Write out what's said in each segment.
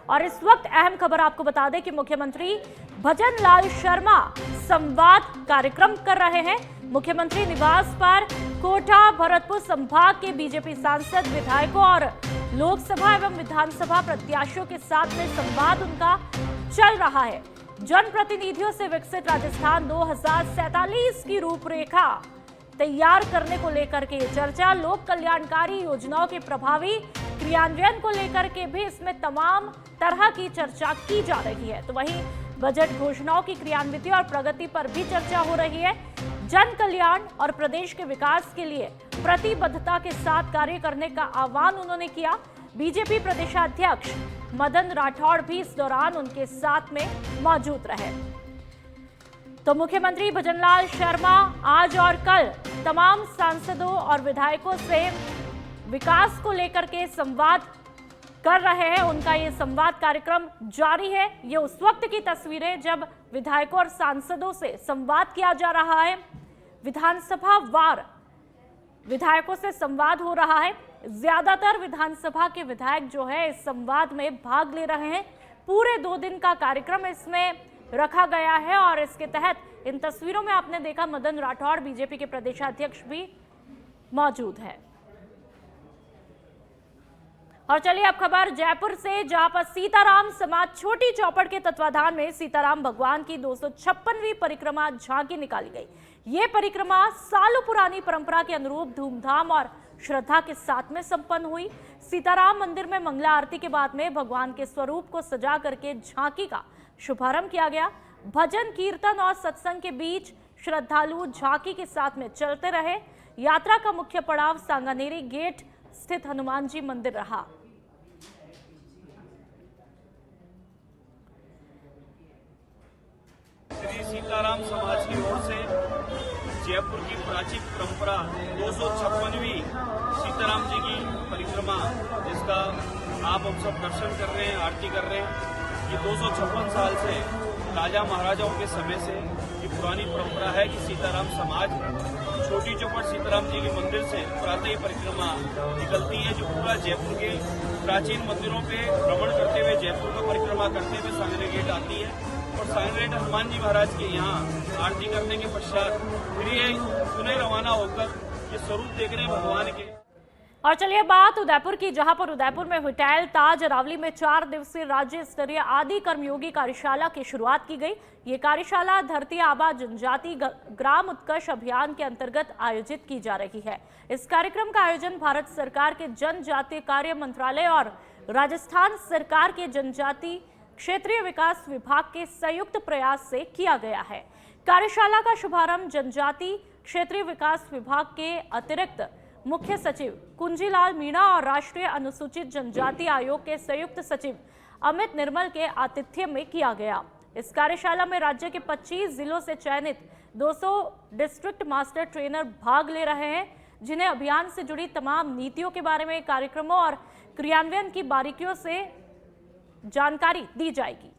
और इस वक्त अहम खबर आपको बता दें कि मुख्यमंत्री भजन लाल शर्मा संवाद कार्यक्रम कर रहे हैं। मुख्यमंत्री निवास पर कोटा भरतपुर संभाग के बीजेपी सांसद, विधायकों और लोकसभा एवं विधानसभा प्रत्याशियों के साथ में संवाद उनका चल रहा है। जनप्रतिनिधियों से विकसित राजस्थान 2047 की रूपरेखा तैयार करने को लेकर के चर्चा, लोक कल्याणकारी योजनाओं के प्रभावी क्रियान्वयन को लेकर के भी इसमें तमाम तरह की चर्चा की जा रही है। तो वहीं बजट घोषणाओं की क्रियान्विति और प्रगति पर भी चर्चा हो रही है। जन कल्याण और प्रदेश के विकास के लिए प्रतिबद्धता के साथ कार्य करने का आह्वान उन्होंने किया। बीजेपी प्रदेशाध्यक्ष मदन राठौड़ भी इस दौरान उनके साथ में मौजूद रहे। तो मुख्यमंत्री भजनलाल शर्मा आज और कल तमाम सांसदों और विधायकों से विकास को लेकर के संवाद कर रहे हैं। उनका ये संवाद कार्यक्रम जारी है। ये उस वक्त की तस्वीरें जब विधायकों और सांसदों से संवाद किया जा रहा है। विधानसभा वार विधायकों से संवाद हो रहा है। ज्यादातर विधानसभा के विधायक जो है इस संवाद में भाग ले रहे हैं। पूरे 2 दिन का कार्यक्रम इसमें रखा गया है और इसके तहत इन तस्वीरों में आपने देखा मदन राठौड़ बीजेपी के प्रदेशाध्यक्ष भी मौजूद है। और चलिए अब खबर जयपुर से, जहां पर सीताराम समाज छोटी चौपड़ के तत्वाधान में सीताराम भगवान की 256वीं परिक्रमा झांकी निकाली गई। ये परिक्रमा सालों पुरानी परंपरा के अनुरूप धूमधाम और श्रद्धा के साथ में संपन्न हुई। सीताराम मंदिर में मंगला आरती के बाद में भगवान के स्वरूप को सजा करके झांकी का शुभारंभ किया गया। भजन कीर्तन और सत्संग के बीच श्रद्धालु झांकी के साथ में चलते रहे। यात्रा का मुख्य पड़ाव सांगानेरी गेट स्थित हनुमान जी मंदिर रहा। श्री सीताराम समाज की ओर से जयपुर की प्राचीन परंपरा 256वीं सीताराम जी की परिक्रमा, जिसका आप हम सब दर्शन कर रहे हैं, आरती कर रहे हैं। ये 256 साल से राजा महाराजाओं के समय से ये पुरानी परंपरा है कि सीताराम समाज छोटी चौपड़ सीताराम जी के मंदिर से प्रातः परिक्रमा निकलती है, जो पूरा जयपुर के प्राचीन मंदिरों पे भ्रमण करते हुए जयपुर का परिक्रमा करते हुए सांगनेरी गेट आती है और सांगनेरी गेट हनुमान जी महाराज के यहाँ आरती करने के पश्चात फिर ये पुनः रवाना होकर ये स्वरूप देख रहे हैं भगवान के। और चलिए बात उदयपुर की, जहां पर उदयपुर में होटल ताज अरावली में 4 दिवसीय राज्य स्तरीय आदि कर्मयोगी कार्यशाला की शुरुआत की गई। ये कार्यशाला धरती आबा जनजाति ग्राम उत्कर्ष अभियान के अंतर्गत आयोजित की जा रही है। इस कार्यक्रम का आयोजन भारत सरकार के जनजातीय कार्य मंत्रालय और राजस्थान सरकार के जनजाति क्षेत्रीय विकास विभाग के संयुक्त प्रयास से किया गया है। कार्यशाला का शुभारंभ जनजाति क्षेत्रीय विकास विभाग के अतिरिक्त मुख्य सचिव कुंजीलाल मीणा और राष्ट्रीय अनुसूचित जनजाति आयोग के संयुक्त सचिव अमित निर्मल के आतिथ्य में किया गया। इस कार्यशाला में राज्य के 25 जिलों से चयनित 200 डिस्ट्रिक्ट मास्टर ट्रेनर भाग ले रहे हैं, जिन्हें अभियान से जुड़ी तमाम नीतियों के बारे में, कार्यक्रमों और क्रियान्वयन की बारीकियों से जानकारी दी जाएगी।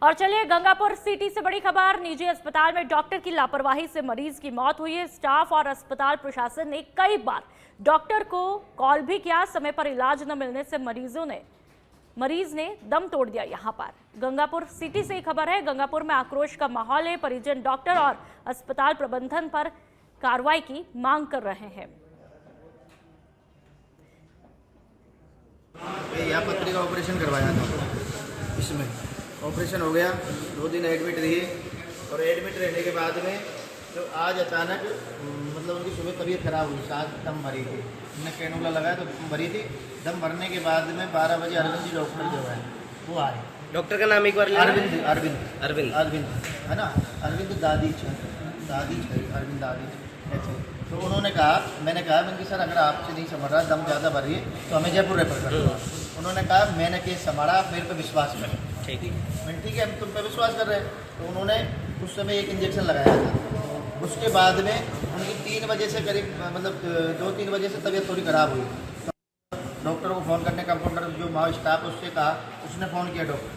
और चलिए गंगापुर सिटी से बड़ी खबर, निजी अस्पताल में डॉक्टर की लापरवाही से मरीज की मौत हुई है। स्टाफ और अस्पताल प्रशासन ने कई बार डॉक्टर को कॉल भी किया। समय पर इलाज न मिलने से मरीज ने दम तोड़ दिया। यहां पर गंगापुर सिटी से खबर है, गंगापुर में आक्रोश का माहौल है। परिजन डॉक्टर और अस्पताल प्रबंधन पर कार्रवाई की मांग कर रहे हैं। यहाँ पत्री का ऑपरेशन करवाया था, इसमें ऑपरेशन हो गया, 2 दिन एडमिट रही और एडमिट रहने के बाद में जो आज अचानक मतलब उनकी सुबह तबीयत खराब हुई, सांस दम भरी थी, उन्हें कैनुला लगाया तो भरी थी। दम भरने के बाद में 12 बजे अरविंद जी डॉक्टर जो है वो आए। डॉक्टर का नाम एक बार अरविंद अरविंद अरविंद अरविंद है ना, अरविंद दादी अरविंद दादी ऐसे। तो उन्होंने कहा, मैंने कहा कि सर अगर आपसे नहीं समझ रहा, दम ज़्यादा भर रही है तो हमें जयपुर रेफर कर दो। उन्होंने कहा मैंने केस संभाला, आप मेरे पे विश्वास करें। ठीक है, हम तुम पे विश्वास कर रहे हैं। तो उन्होंने उस समय एक इंजेक्शन लगाया था। उसके बाद में उनकी 3 बजे से करीब मतलब 2-3 बजे से तबीयत थोड़ी ख़राब हुई। तो डॉक्टर को फ़ोन करने, कंपाउंडर जो माँ स्टाफ उससे कहा, उसने फ़ोन किया डॉक्टर,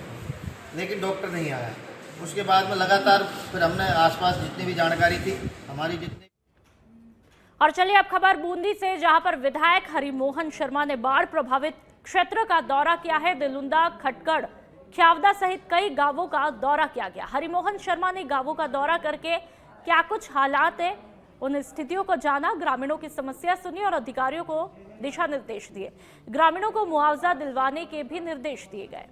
लेकिन डॉक्टर नहीं आया। उसके बाद में लगातार फिर हमने आसपास जितनी भी जानकारी थी हमारी जितनी। और चलिए अब खबर बूंदी से, जहां पर विधायक हरिमोहन शर्मा ने बाढ़ प्रभावित क्षेत्र का दौरा किया है। दिलुंदा, खटकड़, ख्यावदा सहित कई गांवों का दौरा किया गया। हरिमोहन शर्मा ने गांवों का दौरा करके क्या कुछ हालात है उन स्थितियों को जाना, ग्रामीणों की समस्या सुनी और अधिकारियों को दिशा निर्देश दिए। ग्रामीणों को मुआवजा दिलवाने के भी निर्देश दिए गए।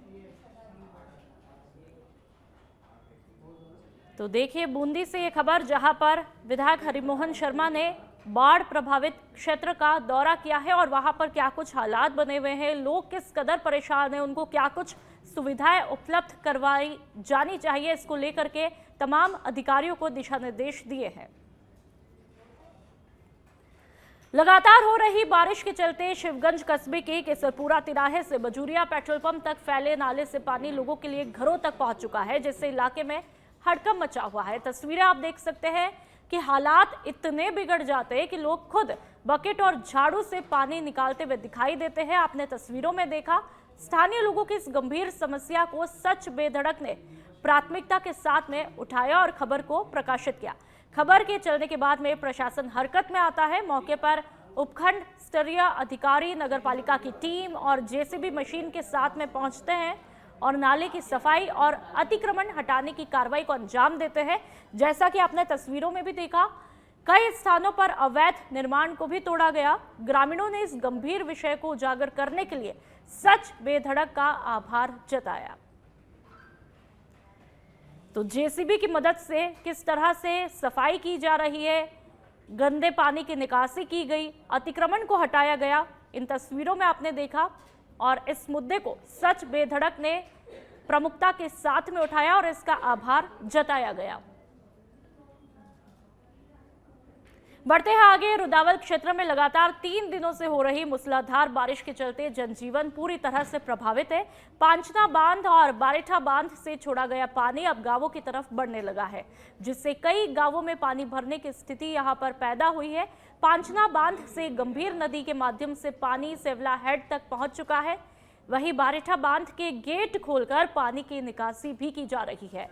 तो देखिए बूंदी से ये खबर, जहां पर विधायक हरिमोहन शर्मा ने बाढ़ प्रभावित क्षेत्र का दौरा किया है और वहां पर क्या कुछ हालात बने हुए हैं, लोग किस कदर परेशान हैं, उनको क्या कुछ सुविधाएं उपलब्ध करवाई जानी चाहिए, इसको लेकर के तमाम अधिकारियों को दिशा निर्देश दिए हैं। लगातार हो रही बारिश के चलते शिवगंज कस्बे के केसरपुरा तिराहे से बजूरिया पेट्रोल पंप तक फैले नाले से पानी लोगों के लिए घरों तक पहुंच चुका है, जिससे इलाके में हड़कंप मचा हुआ है। तस्वीरें आप देख सकते हैं कि हालात इतने बिगड़ जाते हैं कि लोग खुद बकेट और झाड़ू से पानी निकालते हुए दिखाई देते हैं। आपने तस्वीरों में देखा, स्थानीय लोगों की इस गंभीर समस्या को सच बेधड़क ने प्राथमिकता के साथ में उठाया और खबर को प्रकाशित किया। खबर के चलने के बाद में प्रशासन हरकत में आता है। मौके पर उपखंड स्तरीय अधिकारी, नगरपालिका की टीम और जेसीबी मशीन के साथ में पहुंचते हैं और नाले की सफाई और अतिक्रमण हटाने की कार्रवाई को अंजाम देते हैं। जैसा कि आपने तस्वीरों में भी देखा, कई स्थानों पर अवैध निर्माण को भी तोड़ा गया। ग्रामीणों ने इस गंभीर विषय को उजागर करने के लिए सच बेधड़क का आभार जताया। तो जेसीबी की मदद से किस तरह से सफाई की जा रही है, गंदे पानी की निकासी की गई, अतिक्रमण को हटाया गया, इन तस्वीरों में आपने देखा और इस मुद्दे को सच बेधड़क ने प्रमुखता के साथ में उठाया और इसका आभार जताया गया। बढ़ते हैं आगे। रुदावल क्षेत्र में लगातार 3 दिनों से हो रही मूसलाधार बारिश के चलते जनजीवन पूरी तरह से प्रभावित है। पांचना बांध और बारेठा बांध से छोड़ा गया पानी अब गांवों की तरफ बढ़ने लगा है, जिससे कई गांवों में पानी भरने की स्थिति यहां पर पैदा हुई है। पांचना बांध से गंभीर नदी के माध्यम से पानी सेवला हेड तक पहुंच चुका है। वहीं बारेठा बांध के गेट खोलकर पानी की निकासी भी की जा रही है।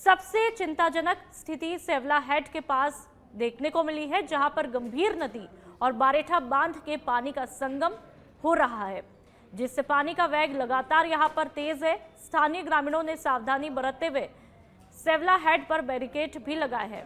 सबसे चिंताजनक स्थिति सेवला हेड के पास देखने को मिली है, जहां पर गंभीर नदी और बारेठा बांध के पानी का संगम हो रहा है, जिससे पानी का वेग लगातार यहां पर तेज है। स्थानीय ग्रामीणों ने सावधानी बरतते हुए सेवला हेड पर बैरिकेड भी लगाए हैं।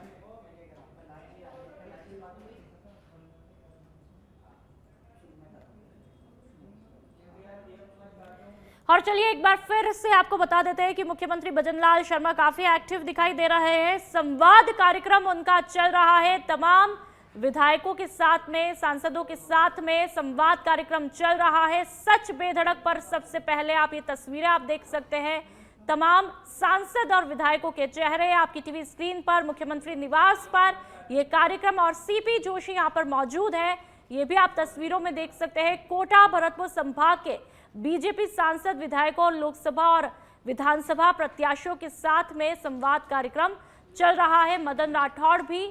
और चलिए एक बार फिर से आपको बता देते हैं कि मुख्यमंत्री भजनलाल शर्मा काफी एक्टिव दिखाई दे रहे हैं। संवाद कार्यक्रम उनका चल रहा है, तमाम विधायकों के साथ में, सांसदों के साथ में संवाद कार्यक्रम चल रहा है। सच बेधड़क पर सबसे पहले आप ये तस्वीरें आप देख सकते हैं, तमाम सांसद और विधायकों के चेहरे आपकी टीवी स्क्रीन पर। मुख्यमंत्री निवास पर यह कार्यक्रम और सीपी जोशी यहाँ पर मौजूद है, ये भी आप तस्वीरों में देख सकते हैं। कोटा भरतपुर संभाग के बीजेपी सांसद, विधायकों और लोकसभा और विधानसभा प्रत्याशियों के साथ में संवाद कार्यक्रम चल रहा है। मदन राठौड़ भी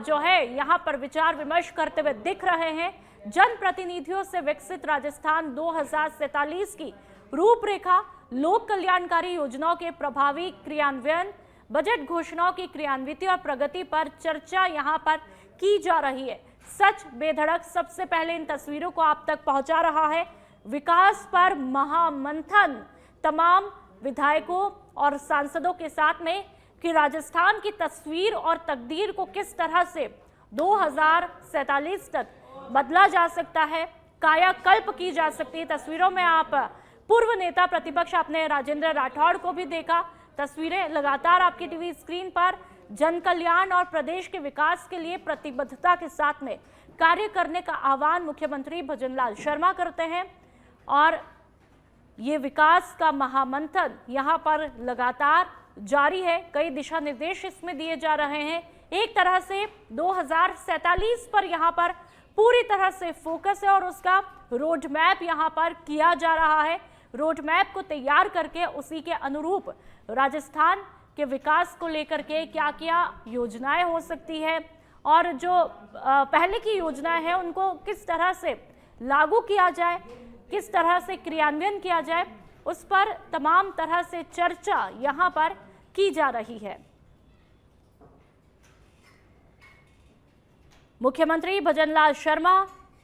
जो है यहाँ पर विचार विमर्श करते हुए दिख रहे हैं। जनप्रतिनिधियों से विकसित राजस्थान 2047 की रूपरेखा, लोक कल्याणकारी योजनाओं के प्रभावी क्रियान्वयन, बजट घोषणाओं की क्रियान्विति और प्रगति पर चर्चा यहाँ पर की जा रही है। सच बेधड़क सबसे पहले इन तस्वीरों को आप तक पहुंचा रहा है। विकास पर महामंथन तमाम विधायकों और सांसदों के साथ में कि राजस्थान की तस्वीर और तकदीर को किस तरह से 2047 तक बदला जा सकता है, कायाकल्प की जा सकती है। तस्वीरों में आप पूर्व नेता प्रतिपक्ष आपने राजेंद्र राठौड़ को भी देखा। तस्वीरें लगातार आपकी टीवी स्क्रीन पर। जन कल्याण और प्रदेश के विकास के लिए प्रतिबद्धता के साथ में कार्य करने का आह्वान मुख्यमंत्री भजनलाल शर्मा करते हैं और ये विकास का महामंथन यहाँ पर लगातार जारी है। कई दिशा निर्देश इसमें दिए जा रहे हैं। एक तरह से 2047 पर यहाँ पर पूरी तरह से फोकस है और उसका रोड मैप यहाँ पर किया जा रहा है। रोड मैप को तैयार करके उसी के अनुरूप राजस्थान के विकास को लेकर के क्या क्या योजनाएं हो सकती है और जो पहले की योजनाएं हैं उनको किस तरह से लागू किया जाए, किस तरह से क्रियान्वयन किया जाए, उस पर तमाम तरह से चर्चा यहाँ पर की जा रही है। मुख्यमंत्री भजनलाल शर्मा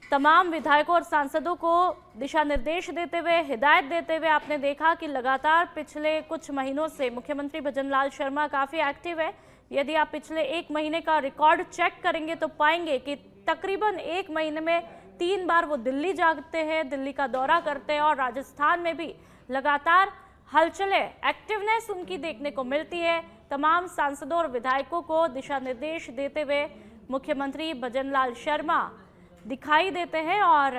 तमाम विधायकों और सांसदों को दिशा निर्देश देते हुए, हिदायत देते हुए आपने देखा कि लगातार पिछले कुछ महीनों से मुख्यमंत्री भजनलाल शर्मा काफ़ी एक्टिव है। यदि आप पिछले 1 महीने का रिकॉर्ड चेक करेंगे तो पाएंगे कि तकरीबन 1 महीने में 3 बार वो दिल्ली जाते हैं, दिल्ली का दौरा करते हैं और राजस्थान में भी लगातार हलचलें, एक्टिवनेस उनकी देखने को मिलती है। तमाम सांसदों और विधायकों को दिशा निर्देश देते हुए मुख्यमंत्री भजनलाल शर्मा दिखाई देते हैं और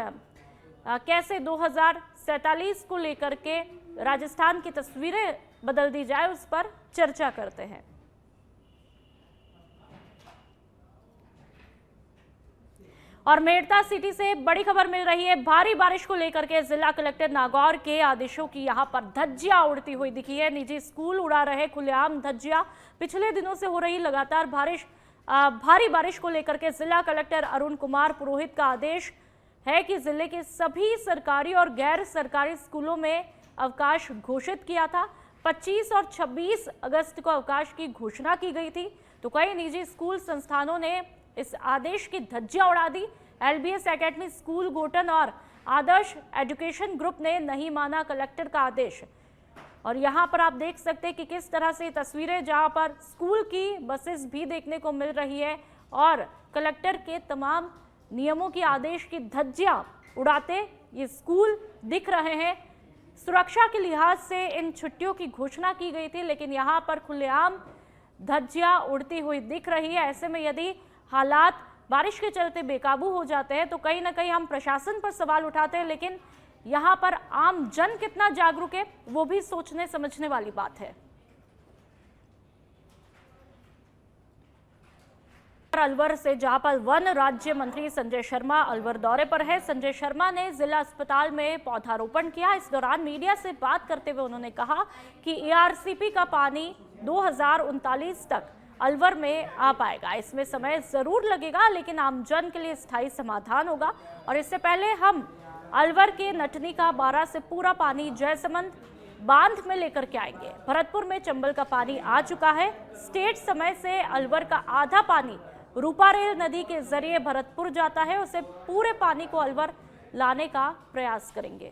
कैसे 2047 को लेकर के राजस्थान की तस्वीरें बदल दी जाए उस पर चर्चा करते हैं। और मेड़ता सिटी से बड़ी खबर मिल रही है। भारी बारिश को लेकर के जिला कलेक्टर नागौर के आदेशों की यहां पर धज्जियां उड़ती हुई दिखी है। निजी स्कूल उड़ा रहे खुलेआम धज्जियां। पिछले दिनों से हो रही लगातार भारी बारिश को लेकर के जिला कलेक्टर अरुण कुमार पुरोहित का आदेश है कि जिले के सभी सरकारी और गैर सरकारी स्कूलों में अवकाश घोषित किया था। 25 और 26 अगस्त को अवकाश की घोषणा की गई थी, तो कई निजी स्कूल संस्थानों ने इस आदेश की धज्जियां उड़ा दी। LBS एकेडमी स्कूल गोटन और आदर्श एजुकेशन ग्रुप ने नहीं माना कलेक्टर का आदेश। और यहाँ पर आप देख सकते हैं कि किस तरह से तस्वीरें, जहाँ पर स्कूल की बसेस भी देखने को मिल रही है और कलेक्टर के तमाम नियमों की आदेश की धज्जियां उड़ाते ये स्कूल दिख रहे हैं। सुरक्षा के लिहाज से इन छुट्टियों की घोषणा की गई थी, लेकिन यहाँ पर खुलेआम धज्जियां उड़ती हुई दिख रही है। ऐसे में यदि हालात बारिश के चलते बेकाबू हो जाते हैं तो कहीं ना कहीं हम प्रशासन पर सवाल उठाते हैं, लेकिन यहाँ पर आम जन कितना जागरूक है वो भी सोचने समझने वाली बात है। अलवर से, जहां पर वन राज्य मंत्री संजय शर्मा अलवर दौरे पर है। संजय शर्मा ने जिला अस्पताल में पौधारोपण किया। इस दौरान मीडिया से बात करते हुए उन्होंने कहा कि ARCP का पानी 2039 तक अलवर में आ पाएगा। इसमें समय जरूर लगेगा, लेकिन आमजन के लिए स्थायी समाधान होगा। और इससे पहले हम अलवर के नटनी का 12 से पूरा पानी जयसमंद बांध में लेकर के आएंगे। भरतपुर में चंबल का पानी आ चुका है। स्टेट समय से अलवर का आधा पानी रूपारेल नदी के जरिए भरतपुर जाता है। उसे पूरे पानी को अलवर लाने का प्रयास करेंगे।